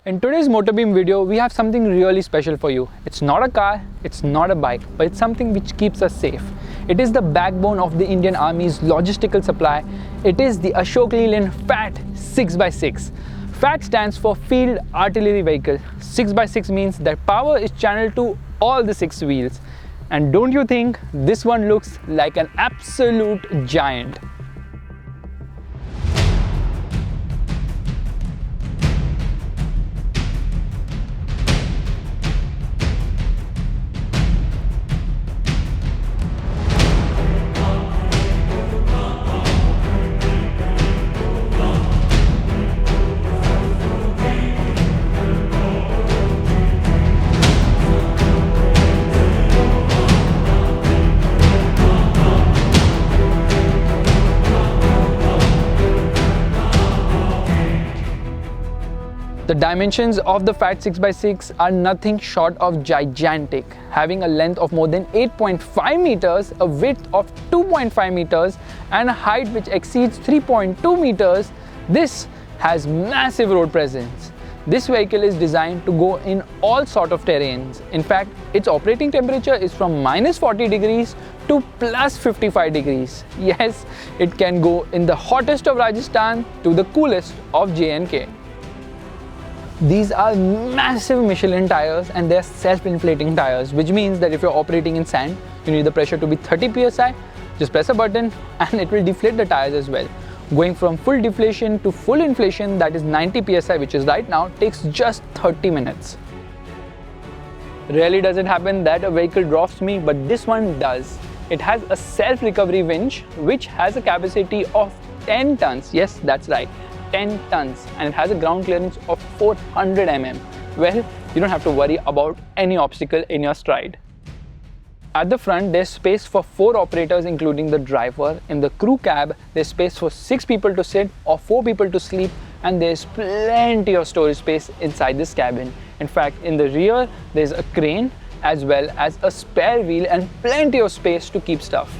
In today's MotorBeam video, we have something really special for you. It's not a car, it's not a bike, but it's something which keeps us safe. It is the backbone of the Indian Army's logistical supply. It is the Ashok Leyland FAT 6x6. FAT stands for Field Artillery Vehicle. 6x6 means that power is channeled to all the 6 wheels. And don't you think this one looks like an absolute giant? The dimensions of the FAT 6x6 are nothing short of gigantic, having a length of more than 8.5 meters, a width of 2.5 meters, and a height which exceeds 3.2 meters. This has massive road presence. This vehicle is designed to go in all sort of terrains. In fact, its operating temperature is from -40 degrees to +55 degrees. Yes, it can go in the hottest of Rajasthan to the coolest of J&K. These are massive Michelin tires and they are self-inflating tires, which means that if you're operating in sand, you need the pressure to be 30 psi. Just press a button and it will deflate the tires as well. Going from full deflation to full inflation, that is 90 psi, which is right now, takes just 30 minutes. Rarely does it happen that a vehicle drops me, but this one does. It has a self-recovery winch which has a capacity of 10 tons. Yes, that's right, 10 tons, and it has a ground clearance of 400 mm. Well, you don't have to worry about any obstacle in your stride. At the front, there's space for 4 operators including the driver. In the crew cab, there's space for 6 people to sit or 4 people to sleep, and there's plenty of storage space inside this cabin. In fact, in the rear, there's a crane as well as a spare wheel and plenty of space to keep stuff.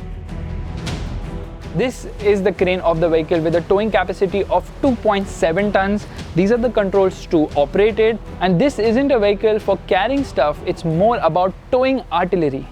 This is the crane of the vehicle with a towing capacity of 2.7 tons. These are the controls to operate it, and this isn't a vehicle for carrying stuff, it's more about towing artillery.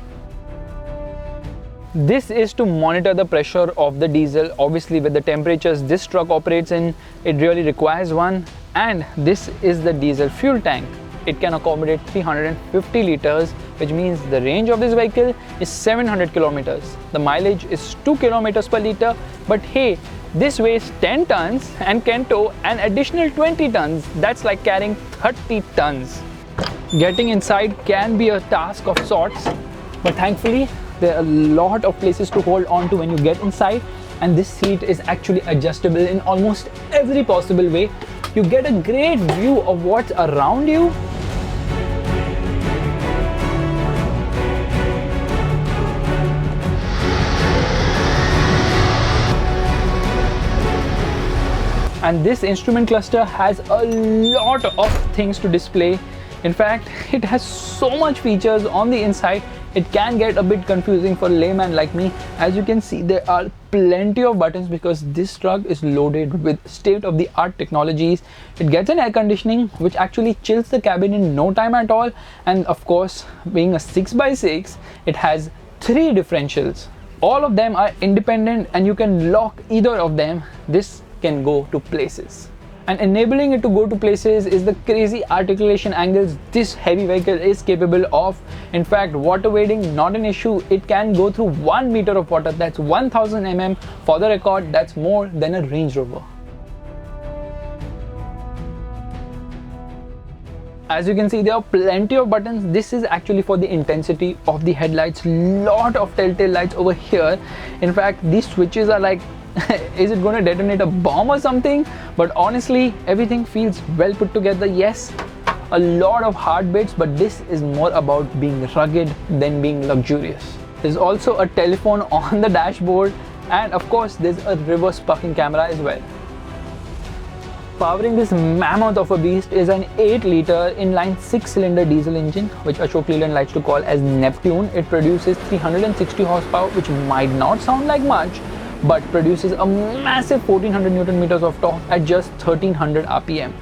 This is to monitor the pressure of the diesel. Obviously, with the temperatures this truck operates in, it really requires one. And this is the diesel fuel tank. It can accommodate 350 liters, which means the range of this vehicle is 700 kilometers. The mileage is 2 kilometers per liter, but hey, this weighs 10 tons and can tow an additional 20 tons. That's like carrying 30 tons. Getting inside can be a task of sorts, but thankfully there are a lot of places to hold on to when you get inside, and this seat is actually adjustable in almost every possible way. You get a great view of what's around you. And this instrument cluster has a lot of things to display. In fact, it has so much features on the inside, it can get a bit confusing for a layman like me. As you can see, there are plenty of buttons because this truck is loaded with state-of-the-art technologies. It gets an air conditioning which actually chills the cabin in no time at all. And of course, being a 6x6, it has 3 differentials. All of them are independent and you can lock either of them. This can go to places. And enabling it to go to places is the crazy articulation angles this heavy vehicle is capable of. In fact, water wading not an issue. It can go through 1 meter of water. That's 1000 mm. For the record, that's more than a Range Rover. As you can see, there are plenty of buttons. This is actually for the intensity of the headlights. Lot of telltale lights over here. In fact, these switches are like is it going to detonate a bomb or something? But honestly, everything feels well put together. Yes, a lot of hard bits, but this is more about being rugged than being luxurious. There's also a telephone on the dashboard, and of course there's a reverse parking camera as well. Powering this mammoth of a beast is an 8-liter inline 6-cylinder diesel engine, which Ashok Leyland likes to call as Neptune. It produces 360 horsepower, which might not sound like much, but produces a massive 1400 Newton meters of torque at just 1300 RPM.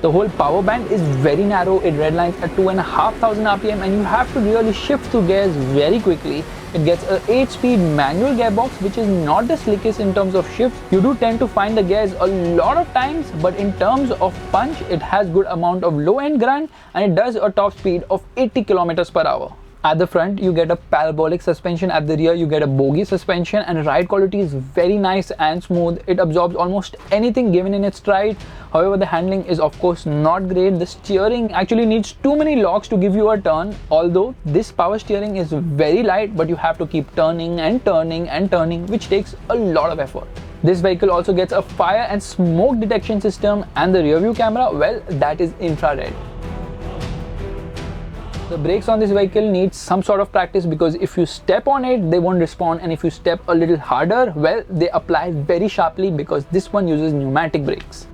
The whole power band is very narrow, it redlines at 2,500 RPM and you have to really shift through gears very quickly. It gets a 8-speed manual gearbox which is not the slickest in terms of shifts. You do tend to find the gears a lot of times, but in terms of punch it has good amount of low end grunt and it does a top speed of 80 km per hour. At the front, you get a parabolic suspension. At the rear, you get a bogie suspension, and ride quality is very nice and smooth. It absorbs almost anything given in its stride. However, the handling is of course not great. The steering actually needs too many locks to give you a turn. Although this power steering is very light, but you have to keep turning and turning and turning, which takes a lot of effort. This vehicle also gets a fire and smoke detection system, and the rear view camera, well, that is infrared. The brakes on this vehicle need some sort of practice because if you step on it, they won't respond, and if you step a little harder, well, they apply very sharply because this one uses pneumatic brakes.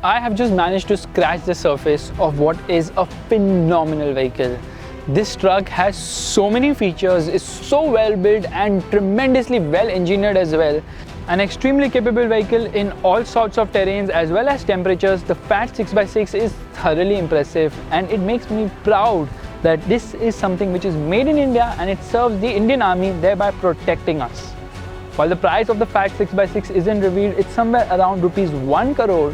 I have just managed to scratch the surface of what is a phenomenal vehicle. This truck has so many features, is so well built and tremendously well engineered as well. An extremely capable vehicle in all sorts of terrains as well as temperatures. The FAT 6x6 is thoroughly impressive and it makes me proud that this is something which is made in India and it serves the Indian Army, thereby protecting us. While the price of the FAT 6x6 isn't revealed, it's somewhere around rupees 1 crore,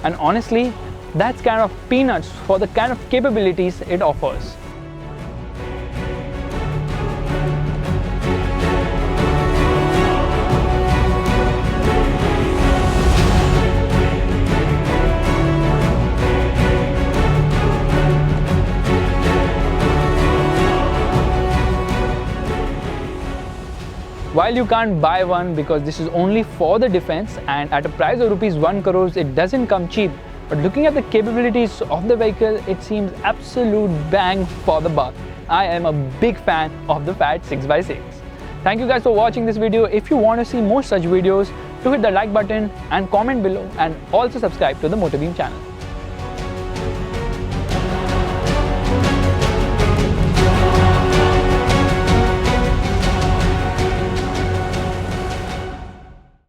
and honestly, that's kind of peanuts for the kind of capabilities it offers. While you can't buy one because this is only for the defense and at a price of rupees 1 crore, it doesn't come cheap. But looking at the capabilities of the vehicle, it seems absolute bang for the buck. I am a big fan of the FAT 6x6. Thank you guys for watching this video. If you want to see more such videos, do hit the like button and comment below, and also subscribe to the MotorBeam channel.